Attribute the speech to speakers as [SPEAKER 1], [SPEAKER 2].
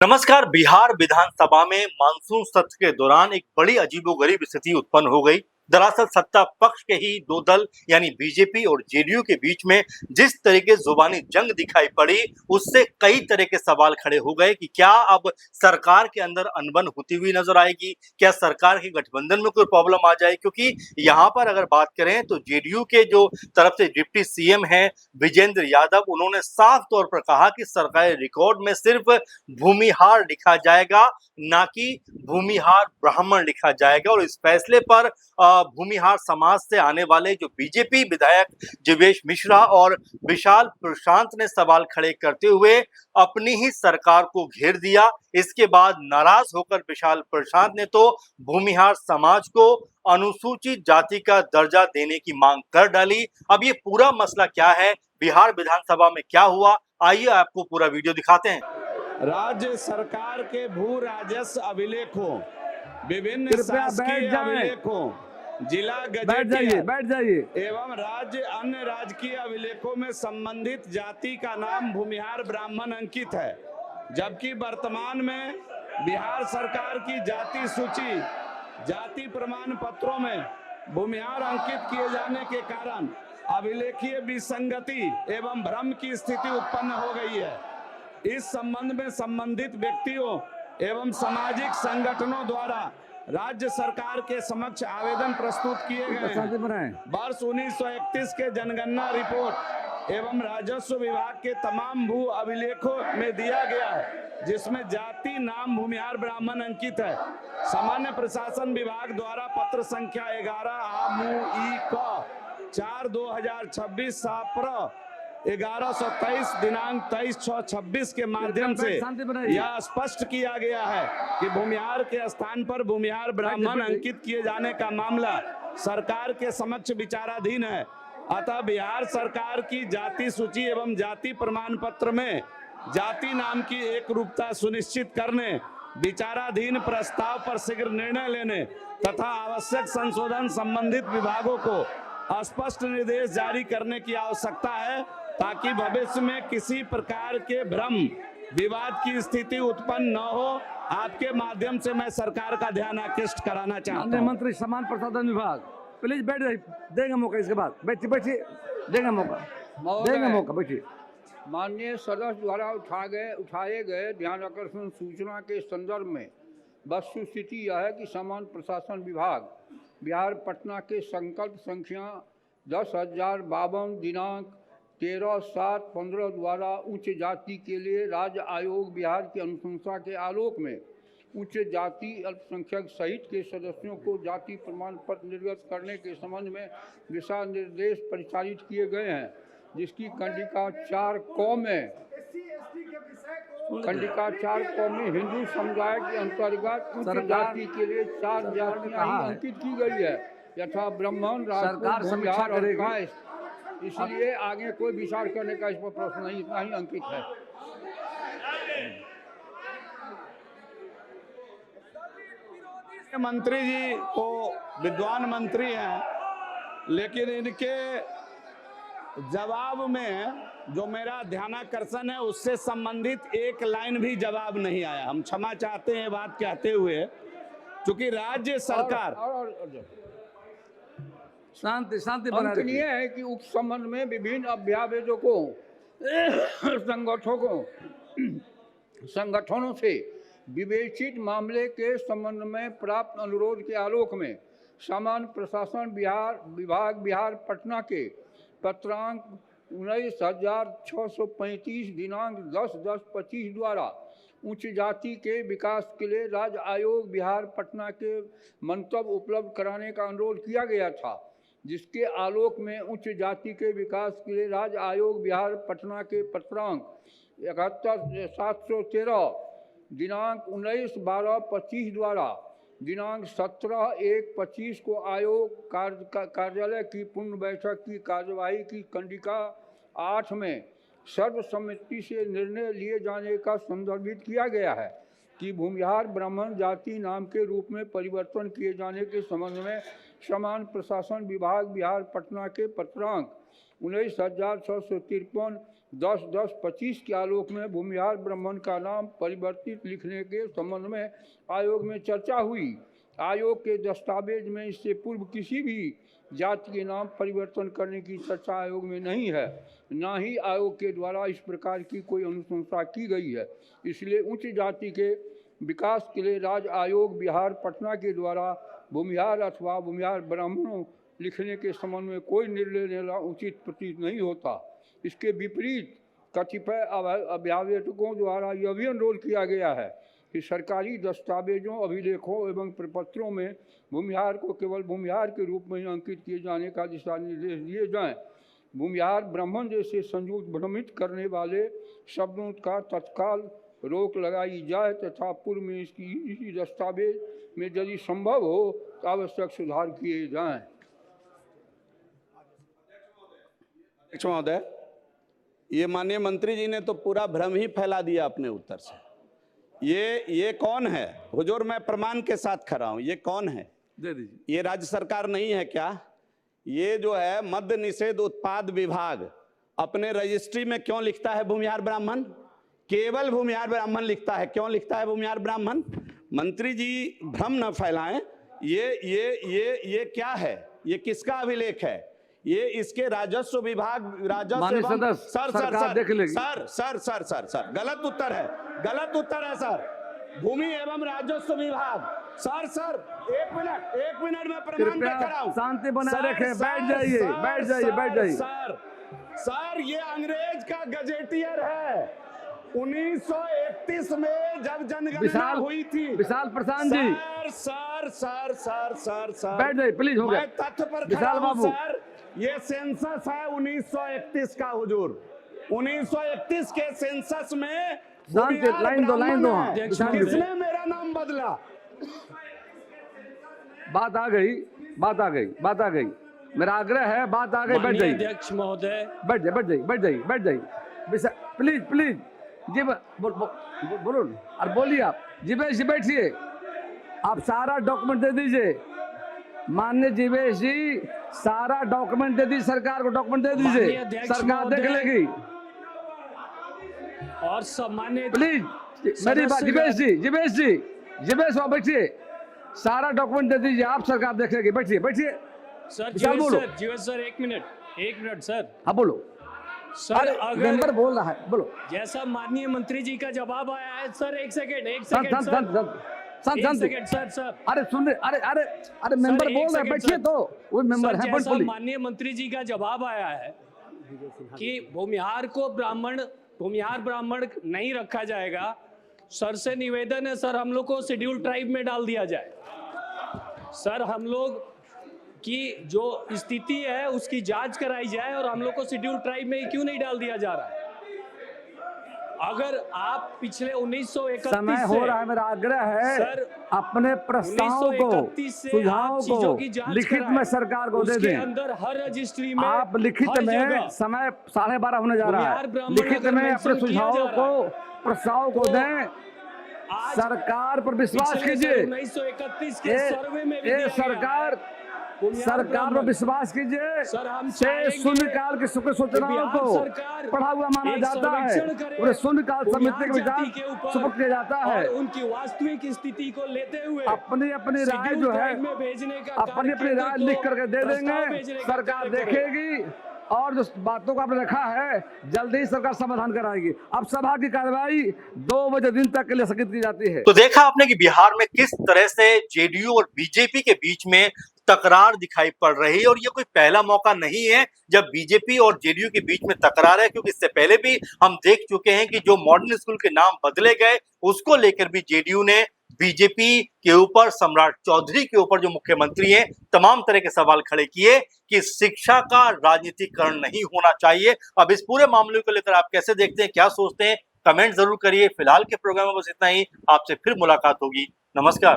[SPEAKER 1] नमस्कार। बिहार विधानसभा में मानसून सत्र के दौरान एक बड़ी अजीबोगरीब स्थिति उत्पन्न हो गई। दरअसल सत्ता पक्ष के ही दो दल यानी बीजेपी और जेडीयू के बीच में जिस तरीके जुबानी जंग दिखाई पड़ी, उससे कई तरह के सवाल खड़े हो गए कि क्या अब सरकार के अंदर अनबन होती हुई नजर आएगी, क्या सरकार के गठबंधन में कोई प्रॉब्लम आ जाए। क्योंकि यहाँ पर अगर बात करें तो जेडीयू के जो तरफ से डिप्टी सीएम है विजेंद्र यादव, उन्होंने साफ तौर पर कहा कि सरकारी रिकॉर्ड में सिर्फ भूमिहार लिखा जाएगा, ना कि भूमिहार ब्राह्मण लिखा जाएगा। और इस फैसले पर भूमिहार समाज से आने वाले जो बीजेपी विधायक जीवेश मिश्रा और विशाल प्रशांत ने सवाल खड़े करते हुए अपनी ही सरकार को घेर दिया। इसके बाद नाराज होकर विशाल प्रशांत ने तो भूमिहार समाज को अनुसूचित जाति का दर्जा देने की मांग कर डाली। अब ये पूरा मसला क्या है, बिहार विधानसभा में क्या हुआ, आइए आपको पूरा वीडियो दिखाते हैं।
[SPEAKER 2] राज्य सरकार के भू राजस्व अभिलेखों, विभिन्न शासकीय अभिलेखों, जिला गजेटियर एवं राज्य अन्य राजकीय अभिलेखों में संबंधित जाति का नाम भूमिहार ब्राह्मण अंकित है। जबकि वर्तमान में बिहार सरकार की जाति सूची, जाति प्रमाण पत्रों में भूमिहार अंकित किए जाने के कारण अभिलेखीय विसंगति एवं भ्रम की स्थिति उत्पन्न हो गई है। इस संबंध में संबंधित व्यक्तियों एवं सामाजिक संगठनों द्वारा राज्य सरकार के समक्ष आवेदन प्रस्तुत किए गए हैं। वर्ष 1931 के जनगणना रिपोर्ट एवं राजस्व विभाग के तमाम भू अभिलेखों में दिया गया है, जिसमें जाति नाम भूमिहार ब्राह्मण अंकित है। सामान्य प्रशासन विभाग द्वारा पत्र संख्या 11 4/2026 साप्र 1123 दिनांक 23/6/26 के माध्यम से यह स्पष्ट किया गया है कि भूमिहार के स्थान पर भूमिहार ब्राह्मण अंकित किए जाने का मामला सरकार के समक्ष विचाराधीन है। अतः बिहार सरकार की जाति सूची एवं जाति प्रमाण पत्र में जाति नाम की एक रूपता सुनिश्चित करने, विचाराधीन प्रस्ताव पर शीघ्र निर्णय लेने तथा आवश्यक संशोधन संबंधित विभागों को स्पष्ट निर्देश जारी करने की आवश्यकता है, ताकि भविष्य में किसी प्रकार के भ्रम विवाद की स्थिति उत्पन्न न हो। आपके माध्यम से मैं सरकार का ध्यान आकृष्ट कराना चाहता हूं।
[SPEAKER 3] मंत्री समान प्रसाधन विभाग, प्लीज बैठ जाइए, देंगे मौका। इसके बाद बैठिए, देंगे मौका, बैठिए।
[SPEAKER 4] माननीय सदस्य द्वारा उठाए गए ध्यान आकर्षण सूचना के संदर्भ में वस्तुस्थिति यह है कि समान प्रशासन विभाग बिहार पटना के संकल्प संख्या 10,052 दिनांक 13/7/15 द्वारा उच्च जाति के लिए राज्य आयोग बिहार की अनुशंसा के आलोक में उच्च जाति अल्पसंख्यक सहित के सदस्यों को जाति प्रमाण पत्र निर्गत करने के संबंध में दिशा निर्देश परिचालित किए गए हैं, जिसकी कंडिका 4 क में हिंदू समुदाय के अंतर्गत उच्च जाति के लिए 4 जातियां अंकित की गई है, यथा ब्राह्मण, राजपूत, भूमिहार और कायस्थ। इसलिए आगे कोई विचार करने का इस पर प्रश्न नहीं, इतना ही अंकित है।
[SPEAKER 2] मंत्री जी तो विद्वान मंत्री हैं, लेकिन इनके जवाब में जो मेरा ध्यानाकर्षण है उससे संबंधित एक लाइन भी जवाब नहीं आया। हम क्षमा चाहते हैं बात कहते हुए, क्योंकि राज्य सरकार
[SPEAKER 3] शांति बना रखिए।
[SPEAKER 4] यह है कि उक्त संबंध में विभिन्न अभ्यावेदकों संगठनों से विवेचित मामले के संबंध में प्राप्त अनुरोध के आलोक में सामान्य प्रशासन विभाग बिहार पटना के पत्रांक 19,635 दिनांक 10/10/25 द्वारा उच्च जाति के विकास के लिए राज्य आयोग बिहार पटना के मंतव्य उपलब्ध कराने का अनुरोध किया गया था, जिसके आलोक में उच्च जाति के विकास के लिए राज्य आयोग बिहार पटना के पत्रांक 71/713 दिनांक 19/12/25 द्वारा दिनांक 17/1/25 को आयोग कार्यालय की पूर्ण बैठक की कार्यवाही की कंडिका 8 में सर्वसम्मति से निर्णय लिए जाने का संदर्भित किया गया है कि भूमिहार ब्राह्मण जाति नाम के रूप में परिवर्तन किए जाने के संबंध में समान प्रशासन विभाग बिहार पटना के पत्रांक 19,653 10-10-25 के आलोक में भूमिहार ब्राह्मण का नाम परिवर्तित लिखने के संबंध में आयोग में चर्चा हुई। आयोग के दस्तावेज में इससे पूर्व किसी भी जाति के नाम परिवर्तन करने की चर्चा आयोग में नहीं है, ना ही आयोग के द्वारा इस प्रकार की कोई अनुशंसा की गई है। इसलिए उच्च जाति के विकास के लिए राज्य आयोग बिहार पटना के द्वारा भूमिहार अथवा भूमिहार ब्राह्मणों लिखने के संबंध में कोई निर्णय लेना उचित प्रतीत नहीं होता। इसके विपरीत कतिपय अभिभावकों द्वारा यह भी अनुरोध किया गया है कि सरकारी दस्तावेजों, अभिलेखों एवं प्रपत्रों में भूमिहार को केवल भूमिहार के रूप में ही अंकित किए जाने का दिशा निर्देश दिए जाएं। भूमिहार ब्राह्मण जैसे संयुक्त भ्रमित करने वाले शब्दों का तत्काल रोक लगाई जाए तथा पूर्व में इसी दस्तावेज में यदि संभव हो तो आवश्यक सुधार किए जाएं।
[SPEAKER 5] अध्यक्ष महोदय, ये माननीय मंत्री जी ने तो पूरा भ्रम ही फैला दिया अपने उत्तर से। ये कौन है? हुजूर, मैं प्रमाण के साथ खड़ा हूं। ये कौन है?
[SPEAKER 3] दे दीजिए।
[SPEAKER 5] ये राज्य सरकार नहीं है क्या? ये जो है मद्य निषेध उत्पाद विभाग अपने रजिस्ट्री में क्यों लिखता है भूमिहार ब्राह्मण? केवल भूमिहार ब्राह्मण लिखता है। क्यों लिखता है भूमिहार ब्राह्मण? मंत्री जी भ्रम न फैलाएं। ये क्या है? ये किसका अभिलेख है? ये इसके राजस्व विभाग सर गलत उत्तर है सर। भूमि एवं राजस्व विभाग सर एक मिनट में प्रमाण पे खड़ा हूं।
[SPEAKER 3] शांति बनाए रखें। बैठ जाइए।
[SPEAKER 5] सर ये अंग्रेज का गजेटियर है। 1931 में जब जनगणना हुई थी।
[SPEAKER 3] विशाल प्रशांत जी,
[SPEAKER 5] सर
[SPEAKER 3] बैठ जाइए प्लीज। हो गया
[SPEAKER 5] तथ्य पर
[SPEAKER 3] विशाल बाबू।
[SPEAKER 5] सर ये सेंसस है 1931 का हुजूर। 1931 के सेंसस में
[SPEAKER 3] लाइन दो हाँ।
[SPEAKER 5] किसने मेरा नाम बदला?
[SPEAKER 3] बात आ गई। मेरा आग्रह है, बात आ गई। बैठ जाइए
[SPEAKER 6] अध्यक्ष महोदय।
[SPEAKER 3] बैठ जाइए। प्लीज जी बोलो और बोलिए आप। जीवेश जी बैठिए। आप सारा डॉक्यूमेंट दे दीजिए। माननीय जीवेश जी, सारा डॉक्यूमेंट दे दीजिए सरकार को। डॉक्यूमेंट दे दीजिए, सरकार देख लेगी।
[SPEAKER 6] और सम्मानित
[SPEAKER 3] प्लीज मेरी बात। जीवेश बाबू बैठिए। सारा डॉक्यूमेंट दे दीजिए, आप सरकार देख लेगी। बैठिए
[SPEAKER 6] सर। जीवेश सर एक मिनट सर।
[SPEAKER 3] हाँ बोलो
[SPEAKER 6] सर। अगर
[SPEAKER 3] मेंबर बोल रहा है, बोलो।
[SPEAKER 6] जैसा माननीय मंत्री जी का जवाब आया है सर। एक सेकंड सर।
[SPEAKER 3] अरे सुन रहे। अरे मेंबर बोल रहे, बैठिए तो। वो मेंबर है।
[SPEAKER 6] जैसा माननीय मंत्री जी का जवाब आया है कि भूमिहार ब्राह्मण नहीं रखा जाएगा, सर से निवेदन है सर हम लोग को शेड्यूल ट्राइब में डाल दिया जाए। सर हम लोग की जो स्थिति है उसकी जांच कराई जाए और हम लोग को शेड्यूल ट्राइब में क्यों नहीं डाल दिया जा रहा है? अगर आप पिछले 1931
[SPEAKER 3] समय हो रहा है, मेरा आग्रह है सर, अपने प्रस्ताव को, सुझाव को लिखित में सरकार को दे दें।
[SPEAKER 6] अंदर हर रजिस्ट्री में
[SPEAKER 3] आप लिखित में, समय 12:30 होने जा रहा है, लिखित में अपने सुझावों को, प्रस्ताव को दें। सरकार पर विश्वास कीजिए।
[SPEAKER 6] 1931 के सर्वे में भी
[SPEAKER 3] सरकार पर विश्वास कीजिए। शून्यकाल की सूचनाओं को पढ़ा हुआ माना जाता है। उन्हें शून्यकाल समिति के विचार सुपुर्द किया जाता है।
[SPEAKER 6] उनकी वास्तविक स्थिति को लेते हुए
[SPEAKER 3] अपनी राय जो है, अपनी राय लिख करके दे देंगे। सरकार देखेगी और जो बातों को आपने रखा है जल्दी ही सरकार समाधान कराएगी। अब सभा की कार्रवाई 2 बजे दिन तक के लिए स्थगित की जाती है।
[SPEAKER 1] तो देखा आपने कि बिहार में किस तरह से जेडीयू और बीजेपी के बीच में तकरार दिखाई पड़ रही है। और ये कोई पहला मौका नहीं है जब बीजेपी और जेडीयू के बीच में तकरार है, क्योंकि इससे पहले भी हम देख चुके हैं कि जो मॉडर्न स्कूल के नाम बदले गए उसको लेकर भी जेडीयू ने बीजेपी के ऊपर, सम्राट चौधरी के ऊपर जो मुख्यमंत्री हैं, तमाम तरह के सवाल खड़े किए कि शिक्षा का राजनीतिकरण नहीं होना चाहिए। अब इस पूरे मामले को लेकर आप कैसे देखते हैं, क्या सोचते हैं, कमेंट जरूर करिए। फिलहाल के प्रोग्राम में बस इतना ही। आपसे फिर मुलाकात होगी। नमस्कार।